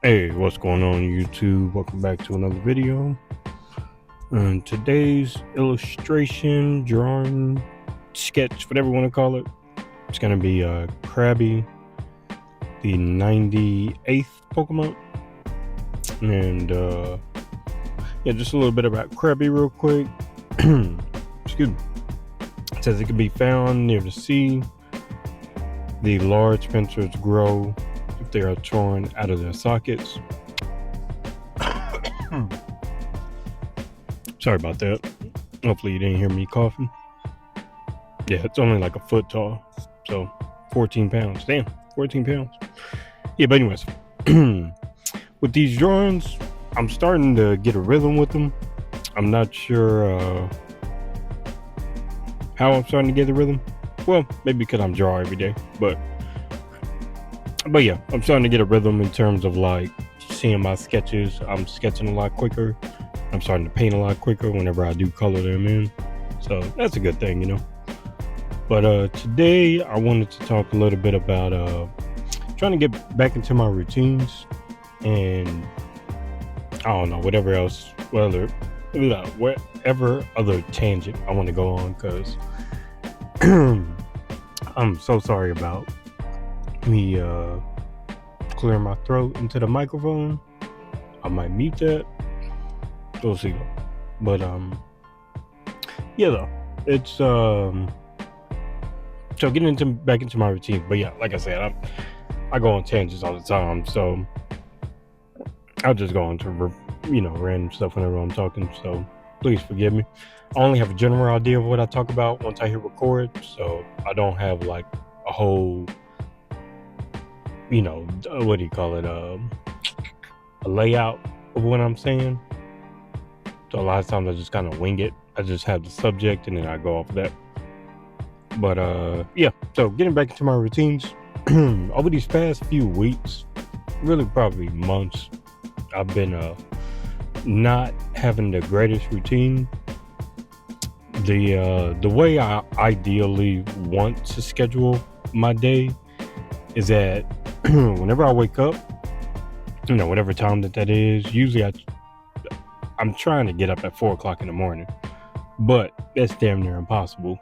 Hey, what's going on YouTube? Welcome back to another video. And today's illustration, drawing, sketch, whatever you want to call it, it's going to be Krabby, the 98th Pokemon. And yeah, just a little bit about Krabby real quick. Excuse me. It says it can be found near the sea. The large pincers grow if they are torn out of their sockets. Sorry about that. Hopefully you didn't hear me coughing. Yeah, it's only like a foot tall. So 14 pounds. Damn, 14 pounds. Yeah, but anyways, with these drawings, I'm starting to get a rhythm with them. I'm not sure how I'm starting to get the rhythm. Well, maybe because I'm drawing every day, but yeah, I'm starting to get a rhythm in terms of like seeing my sketches. I'm sketching a lot quicker. I'm starting to paint a lot quicker whenever I do color them in. So that's a good thing, you know. But today I wanted to talk a little bit about trying to get back into my routines and I don't know, whatever else, whatever other tangent I want to go on, because I'm so sorry about me clearing my throat into the microphone. I might mute that. We'll see though. But yeah though. It's so getting back into my routine. But yeah, like I said, I go on tangents all the time, so I'll just go into random stuff whenever I'm talking. So please forgive me. I only have a general idea of what I talk about once I hit record, so I don't have like a whole, what do you call it, a layout of what I'm saying. So a lot of times I just kind of wing it. I just have the subject and then I go off of that. But yeah, so getting back into my routines over these past few weeks, really probably months, I've been not having the greatest routine. The way I ideally want to schedule my day is that whenever I wake up, whatever time that is, usually I'm trying to get up at 4 o'clock in the morning, but that's damn near impossible.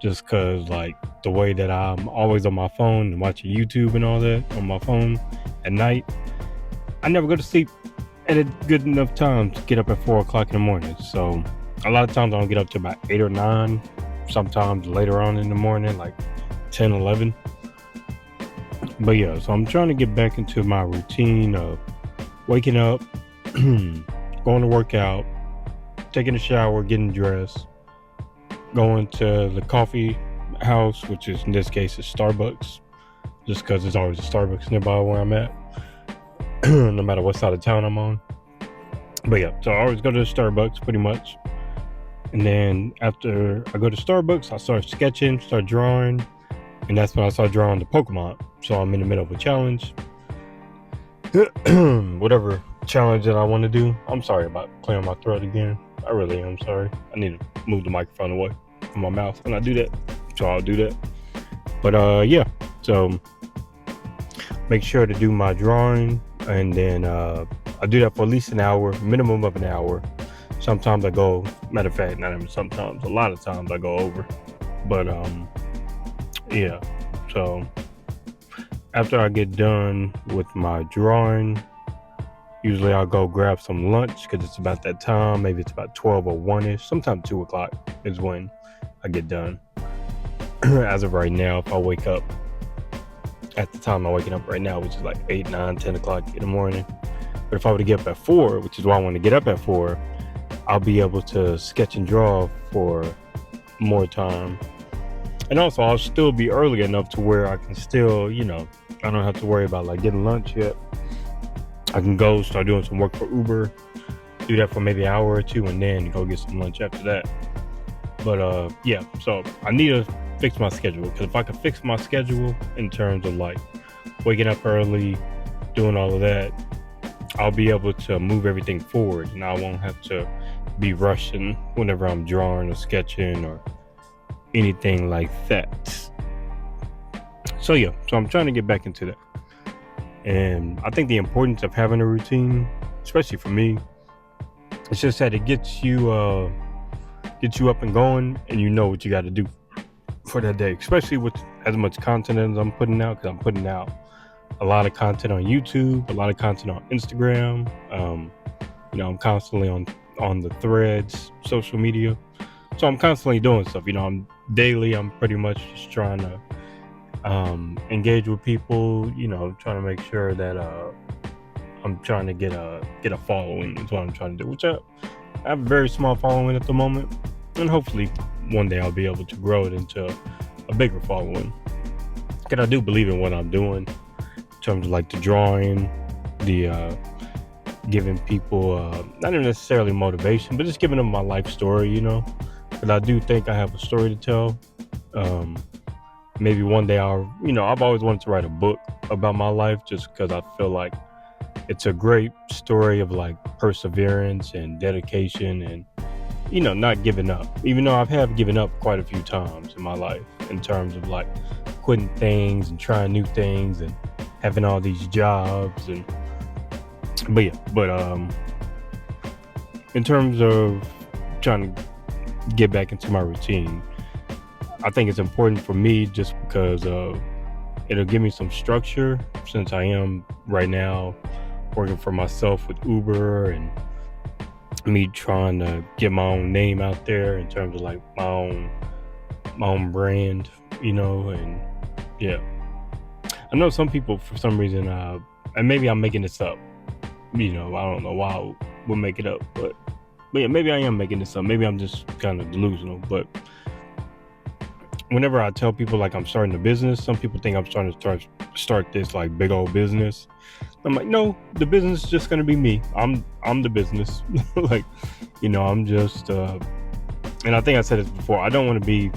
Just cause like the way that I'm always on my phone and watching YouTube and all that on my phone at night, I never go to sleep at a good enough time to get up at 4 o'clock in the morning. So a lot of times I don't get up to about 8 or 9, sometimes later on in the morning, like 10, 11. But yeah, so I'm trying to get back into my routine of waking up, going to work out, taking a shower, getting dressed, going to the coffee house, which is in this case is Starbucks, just because there's always a Starbucks nearby where I'm at, no matter what side of town I'm on. But yeah, so I always go to the Starbucks pretty much. And then after I go to Starbucks, I start sketching, start drawing, and that's when I start drawing the Pokemon. So I'm in the middle of a challenge. Whatever challenge that I want to do. I'm sorry about clearing my throat again. I really am sorry. I need to move the microphone away from my mouth when I do that. So I'll do that. But yeah, so make sure to do my drawing, and then I do that for at least an hour, minimum of an hour. Sometimes I go, matter of fact, not even sometimes, a lot of times I go over. But yeah, so after I get done with my drawing, usually I'll go grab some lunch because it's about that time. Maybe it's about 12 or 1-ish. Sometimes 2 o'clock is when I get done. As of right now, if I wake up at the time I'm waking up right now, which is like 8, 9, 10 o'clock in the morning. But if I were to get up at 4, which is why I want to get up at 4, I'll be able to sketch and draw for more time. And also I'll still be early enough to where I can still, I don't have to worry about like getting lunch yet. I can go start doing some work for Uber, do that for maybe an hour or 2, and then go get some lunch after that. But yeah, so I need to fix my schedule, because if I can fix my schedule in terms of like waking up early, doing all of that, I'll be able to move everything forward, and I won't have to be rushing whenever I'm drawing or sketching or anything like that. So yeah, so I'm trying to get back into that. And I think the importance of having a routine, especially for me, it's just that it gets you up and going, and you know what you got to do for that day, especially with as much content as I'm putting out, because I'm putting out a lot of content on YouTube, a lot of content on Instagram. I'm constantly on the Threads social media, so I'm constantly doing stuff. I'm daily. I'm pretty much just trying to engage with people. Trying to make sure that I'm trying to get a following. Is what I'm trying to do. Which I have a very small following at the moment, and hopefully one day I'll be able to grow it into a bigger following. Because I do believe in what I'm doing in terms of like the drawing, the giving people not even necessarily motivation, but just giving them my life story. Because I do think I have a story to tell. Maybe one day I've always wanted to write a book about my life, just because I feel like it's a great story of like perseverance and dedication and not giving up, even though I've given up quite a few times in my life in terms of like quitting things and trying new things and having all these jobs. But in terms of trying to get back into my routine, I think it's important for me just because it'll give me some structure, since I am right now working for myself with Uber, and me trying to get my own name out there in terms of like my own brand, and yeah. I know some people, for some reason, and maybe I'm making this up, I don't know why I would make it up, but yeah, maybe I am making this up. Maybe I'm just kind of delusional, but whenever I tell people like I'm starting a business, some people think I'm starting to start this like big old business. I'm like, no, the business is just gonna be me. I'm the business. Like, I'm just and I think I said this before, I don't want to be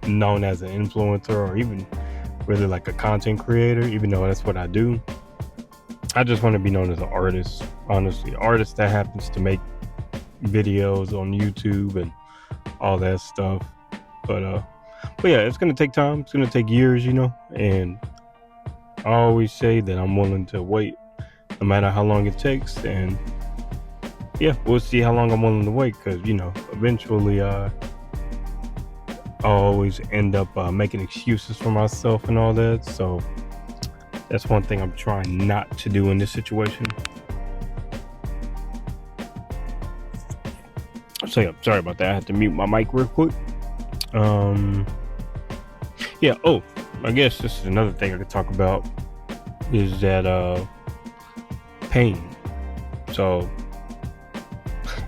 known as an influencer or even really like a content creator, even though that's what I do. I just want to be known as an artist, honestly. Artist that happens to make videos on YouTube and all that stuff. But yeah, it's gonna take time. It's gonna take years, and I always say that I'm willing to wait no matter how long it takes. And yeah, we'll see how long I'm willing to wait, because eventually I'll always end up making excuses for myself and all that. So that's one thing I'm trying not to do in this situation. So yeah, sorry about that. I had to mute my mic real quick. Yeah. Oh, I guess this is another thing I could talk about, is that pain. So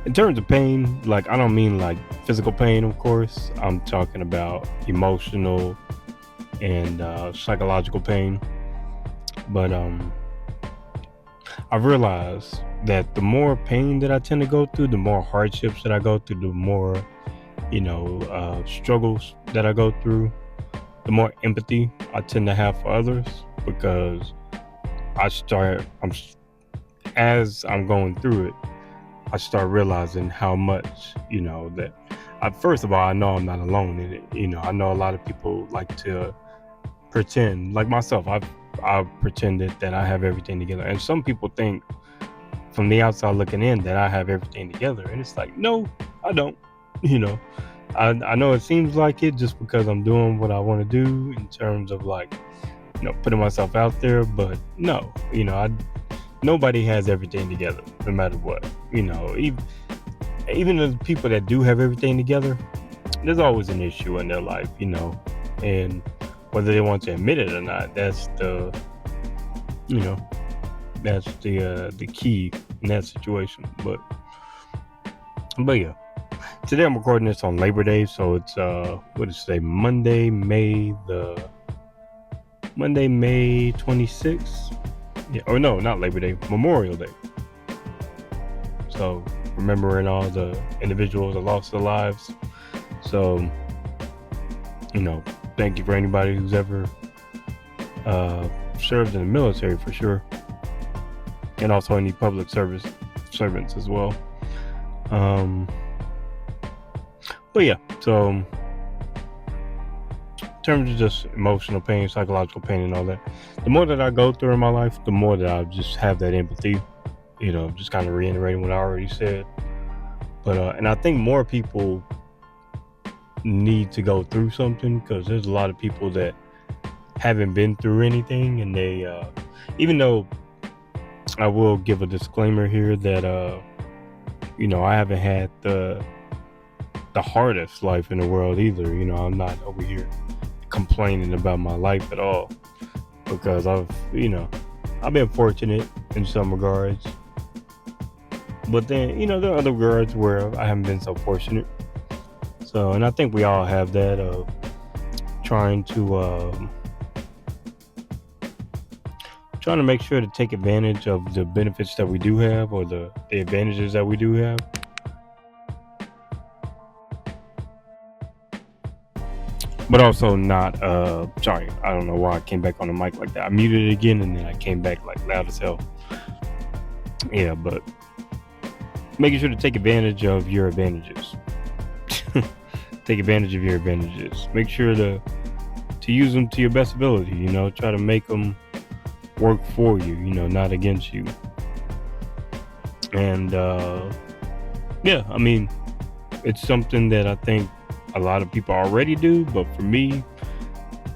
in terms of pain, like, I don't mean like physical pain, of course. I'm talking about emotional and psychological pain. But I've realized that the more pain that I tend to go through, the more hardships that I go through, the more struggles that I go through, the more empathy I tend to have for others, because as I'm going through it, I start realizing how much, that first of all, I know I'm not alone in it. I know a lot of people like to pretend, like myself. I've pretended that I have everything together, and some people think from the outside looking in that I have everything together, and it's like, no, I don't. I know it seems like it just because I'm doing what I want to do in terms of like, putting myself out there, but no, nobody has everything together, no matter what. Even the people that do have everything together, there's always an issue in their life, and whether they want to admit it or not, that's the key in that situation. But yeah, today I'm recording this on Labor Day, so it's what is today? Monday, May 26th. Yeah, or no, not Labor Day, Memorial Day. So remembering all the individuals that lost their lives. So thank you for anybody who's ever served in the military, for sure, and also any public service servants as well. But yeah, so terms of just emotional pain, psychological pain, and all that, the more that I go through in my life, the more that I just have that empathy. Just kind of reiterating what I already said. But and I think more people need to go through something, because there's a lot of people that haven't been through anything, and they, even though I will give a disclaimer here that I haven't had the hardest life in the world either. I'm not over here complaining about my life at all, because I've been fortunate in some regards, but then there are other regards where I haven't been so fortunate. So, and I think we all have that of trying to make sure to take advantage of the benefits that we do have, or the advantages that we do have. But also not, sorry, I don't know why I came back on the mic like that. I muted it again, and then I came back like loud as hell. Yeah, but making sure to take advantage of your advantages. Take advantage of your advantages. Make sure to use them to your best ability. Try to make them work for you, not against you. And yeah, I mean, it's something that I think a lot of people already do, but for me,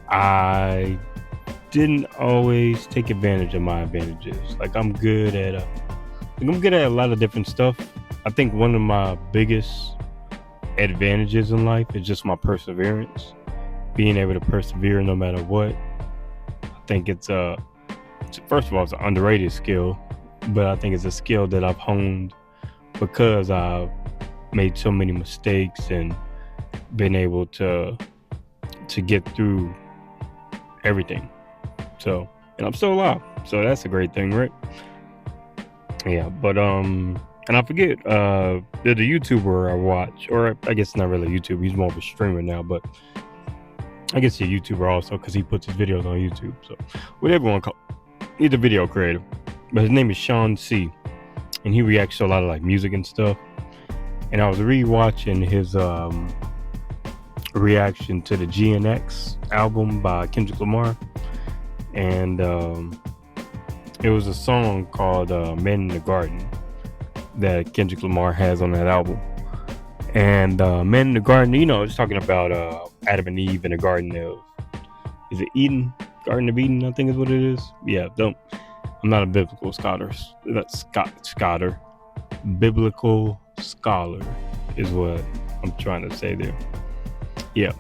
I didn't always take advantage of my advantages. Like, I'm good at a lot of different stuff. I think one of my biggest advantages in life is just my perseverance. Being able to persevere no matter what. I think it's first of all, it's an underrated skill, but I think it's a skill that I've honed because I've made so many mistakes and been able to get through everything. So, and I'm still alive, so that's a great thing, right? Yeah, but and I forget, there's a YouTuber I watch, or I guess not really a YouTuber, he's more of a streamer now, but I guess he's a YouTuber also, because he puts his videos on YouTube. So whatever you want to call it, he's a video creator, but his name is Sean C, and he reacts to a lot of like music and stuff. And I was rewatching his reaction to the GNX album by Kendrick Lamar, and it was a song called "Men in the Garden" that Kendrick Lamar has on that album. And "Men in the Garden," it's talking about Adam and Eve in the Garden of, is it Eden? Garden of Eden, I think is what it is. Yeah, I'm not a biblical scholar. That's scholar. Biblical scholar is what I'm trying to say there. Yeah,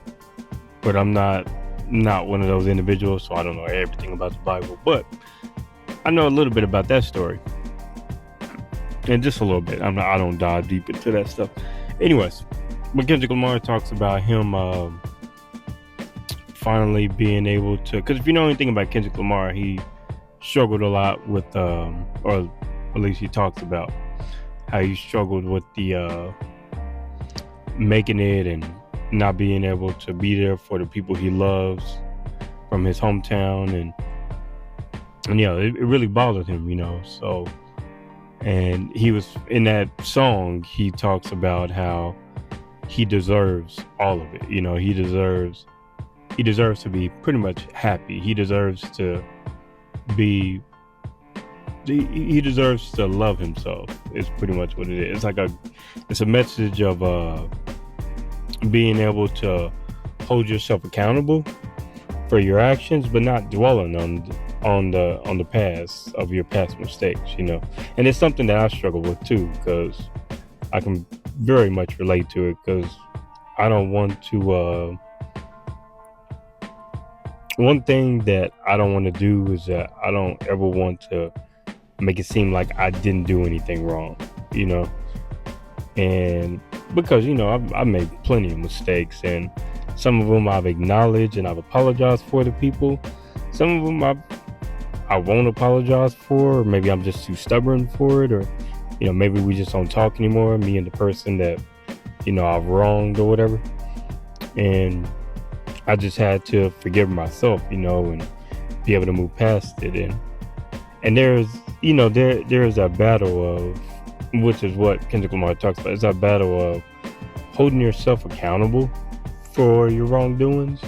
but I'm not one of those individuals, so I don't know everything about the Bible, but I know a little bit about that story, and just a little bit. I don't dive deep into that stuff. Anyways, but Kendrick Lamar talks about him finally being able to, because if you know anything about Kendrick Lamar, he struggled a lot with, or at least he talks about how he struggled with the making it and not being able to be there for the people he loves from his hometown, and it really bothered him, so, and he was in that song, he talks about how he deserves all of it. He deserves to be pretty much happy. He deserves to love himself, is pretty much what it is. It's a message of being able to hold yourself accountable for your actions, but not dwelling on the past of your past mistakes, and it's something that I struggle with too, because I can very much relate to it, because I don't want to one thing that I don't want to do is that I don't ever want to make it seem like I didn't do anything wrong, and because I've made plenty of mistakes, and some of them I've acknowledged and I've apologized for to people. Some of them I won't apologize for, or maybe I'm just too stubborn for it, or maybe we just don't talk anymore, me and the person that I've wronged or whatever, and I just had to forgive myself, and be able to move past it, and there's there's a battle of, which is what Kendrick Lamar talks about, it's a battle of holding yourself accountable for your wrongdoings,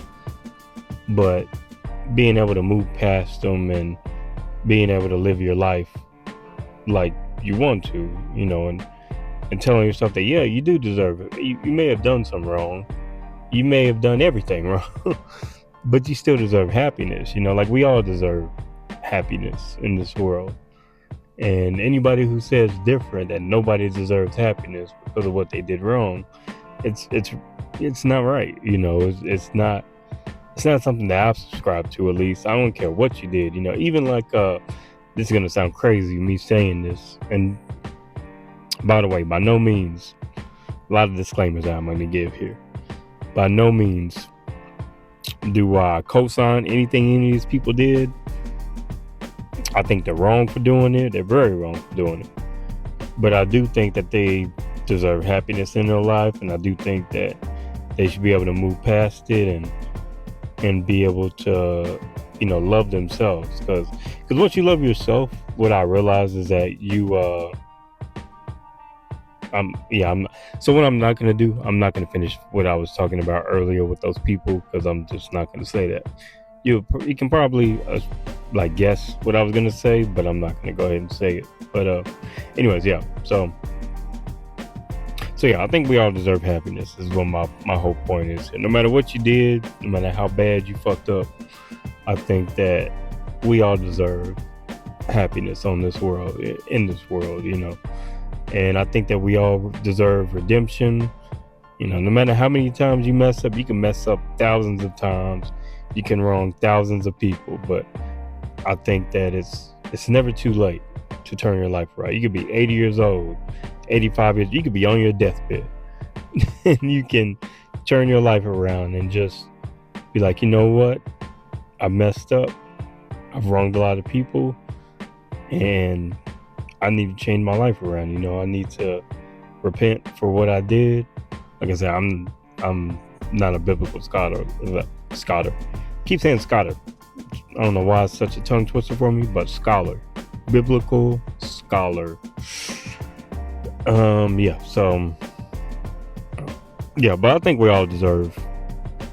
but being able to move past them and being able to live your life like you want to, and telling yourself that, yeah, you do deserve it. You may have done something wrong. You may have done everything wrong, but you still deserve happiness. Like we all deserve happiness in this world. And anybody who says different, that nobody deserves happiness because of what they did wrong, it's not right. It's not something that I've subscribed to. At least I don't care what you did. Even like this is gonna sound crazy, me saying this. And by the way, by no means, a lot of disclaimers that I'm going to give here. By no means do I co-sign anything any of these people did. I think they're wrong for doing it. They're very wrong for doing it. But I do think that they deserve happiness in their life, and I do think that they should be able to move past it and be able to, love themselves. Because once you love yourself, what I realize is that you so what I'm not gonna do, I'm not gonna finish what I was talking about earlier with those people, because I'm just not gonna say that. You can probably guess what I was gonna say, but I'm not gonna go ahead and say it. But anyways, yeah. So yeah, I think we all deserve happiness. Is what my whole point is. And no matter what you did, no matter how bad you fucked up, I think that we all deserve happiness in this world. And I think that we all deserve redemption. No matter how many times you mess up, you can mess up thousands of times. You can wrong thousands of people, but I think that it's never too late to turn your life right. You could be 80 years old, 85 years, you could be on your deathbed, and you can turn your life around and just be like, you know what? I messed up. I've wronged a lot of people, and I need to change my life around. I need to repent for what I did. Like I said, I'm not a biblical scholar. Keep saying scholar. I don't know why it's such a tongue twister for me, but scholar, biblical scholar. Yeah. So, yeah, but I think we all deserve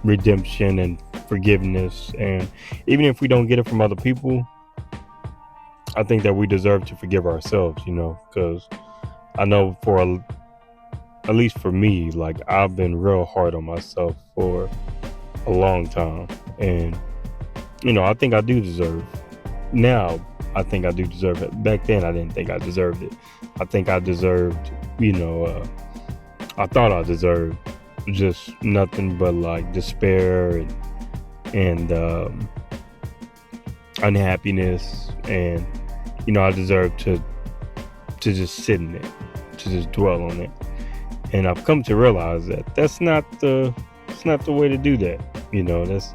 redemption and forgiveness, and even if we don't get it from other people, I think that we deserve to forgive ourselves, because I know at least for me, like I've been real hard on myself for a long time. And, I think I do deserve, now I think I do deserve it. Back then I didn't think I deserved it. I think I deserved, I thought I deserved just nothing but like despair and unhappiness, and I deserve to just sit in it, to just dwell on it. And I've come to realize that that's not the way to do that. That's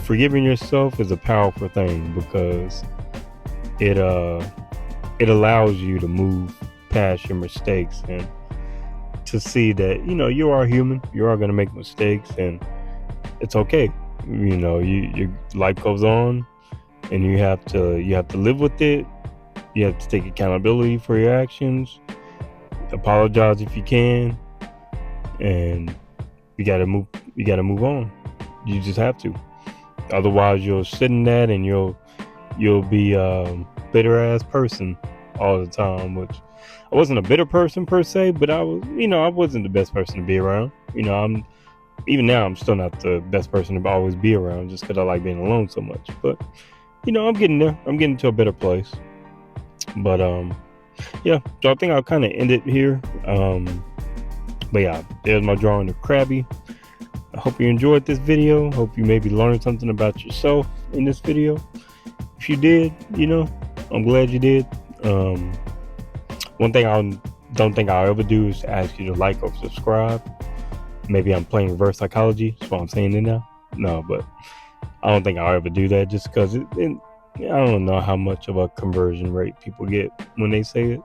forgiving yourself is a powerful thing, because it allows you to move past your mistakes and to see that you are human. You are going to make mistakes, and it's okay. Your life goes on, and you have to live with it. You have to take accountability for your actions. Apologize if you can, and you gotta move on. You just have to. Otherwise, you'll sit in that, and you'll be a bitter ass person all the time. Which I wasn't a bitter person per se, but I was. I wasn't the best person to be around. Even now, I'm still not the best person to always be around, just because I like being alone so much. But I'm getting there. I'm getting to a better place. But yeah. So I think I'll kind of end it here. But yeah, there's my drawing of Krabby. I hope you enjoyed this video. Hope you maybe learned something about yourself in this video. If you did, I'm glad you did. One thing I don't think I'll ever do is ask you to like or subscribe. Maybe I'm playing reverse psychology. That's why I'm saying it now. No, but I don't think I'll ever do that, just because I don't know how much of a conversion rate people get when they say it.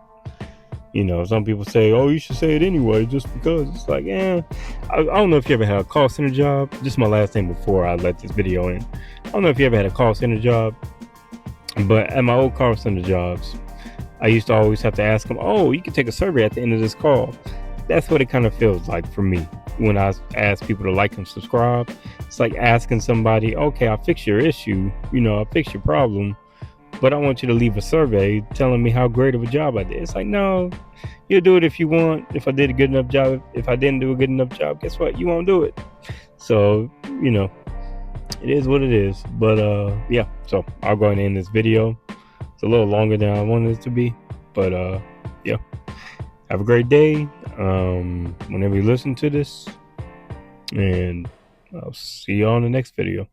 Some people say, oh, you should say it anyway, just because. It's like, I don't know if you ever had a call center job. This is my last thing before I let this video in. I don't know if you ever had a call center job, but at my old call center jobs, I used to always have to ask them, oh, you can take a survey at the end of this call. That's what it kind of feels like for me. when I ask people to like and subscribe, it's like asking somebody, okay, I'll fix your issue, I'll fix your problem, but I want you to leave a survey telling me how great of a job I did. It's like, no, you'll do it if you want. If I did a good enough job, if I didn't do a good enough job, guess what? You won't do it. So, it is what it is. But yeah, so I'll go ahead and end this video. It's a little longer than I wanted it to be. But yeah. Have a great day. Whenever you listen to this. And I'll see you on the next video.